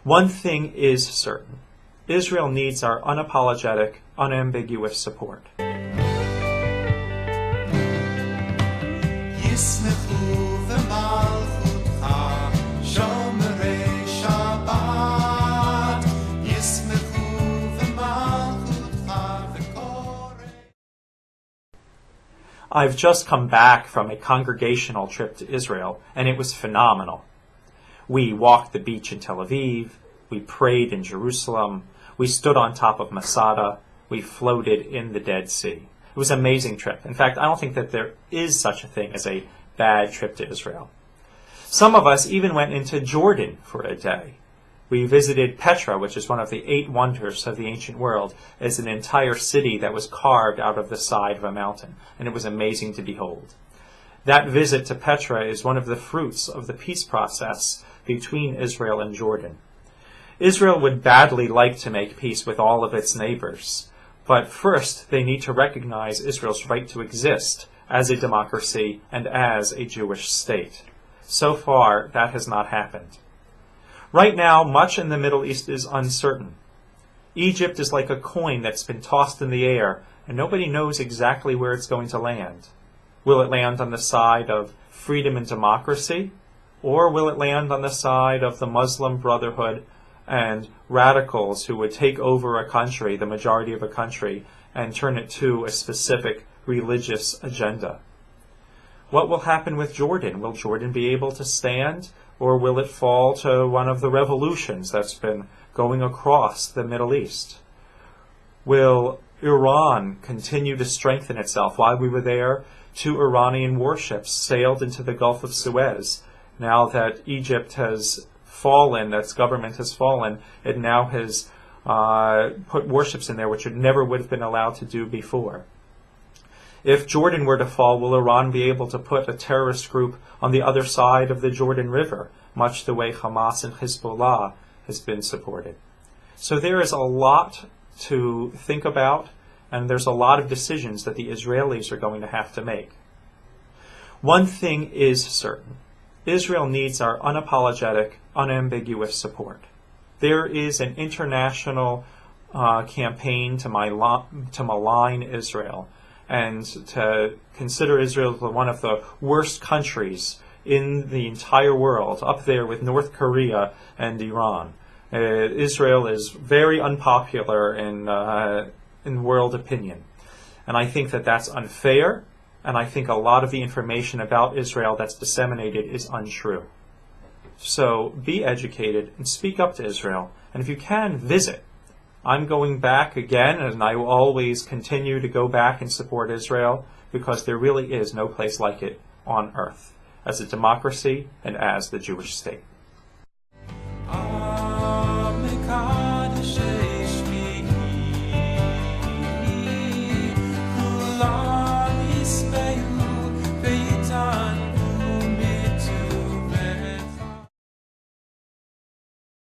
One thing is certain. Israel needs our unapologetic, unambiguous support. I've just come back from a congregational trip to Israel, and it was phenomenal. We walked the beach in Tel Aviv, we prayed in Jerusalem, we stood on top of Masada, we floated in the Dead Sea. It was an amazing trip. In fact, I don't think that there is such a thing as a bad trip to Israel. Some of us even went into Jordan for a day. We visited Petra, which is one of the 8 wonders of the ancient world. It's an entire city that was carved out of the side of a mountain, and it was amazing to behold. That visit to Petra is one of the fruits of the peace process between Israel and Jordan. Israel would badly like to make peace with all of its neighbors, but first they need to recognize Israel's right to exist as a democracy and as a Jewish state. So far, that has not happened. Right now, much in the Middle East is uncertain. Egypt is like a coin that's been tossed in the air, and nobody knows exactly where it's going to land. Will it land on the side of freedom and democracy, or will it land on the side of the Muslim Brotherhood and radicals who would take over a country, the majority of a country, and turn it to a specific religious agenda? What will happen with Jordan? Will Jordan be able to stand? Or will it fall to one of the revolutions that's been going across the Middle East? Will Iran continue to strengthen itself? While we were there, 2 Iranian warships sailed into the Gulf of Suez. Now that Egypt has fallen, its government has fallen, it now has put warships in there which it never would have been allowed to do before. If Jordan were to fall, will Iran be able to put a terrorist group on the other side of the Jordan River, much the way Hamas and Hezbollah has been supported? So there is a lot to think about, and there's a lot of decisions that the Israelis are going to have to make. One thing is certain. Israel needs our unapologetic, unambiguous support. There is an international campaign to malign Israel, and to consider Israel one of the worst countries in the entire world, up there with North Korea and Iran. Israel is very unpopular in world opinion. And I think that that's unfair, and I think a lot of the information about Israel that's disseminated is untrue. So be educated and speak up to Israel. And if you can, visit. I'm going back again, and I will always continue to go back and support Israel, because there really is no place like it on earth, as a democracy and as the Jewish state.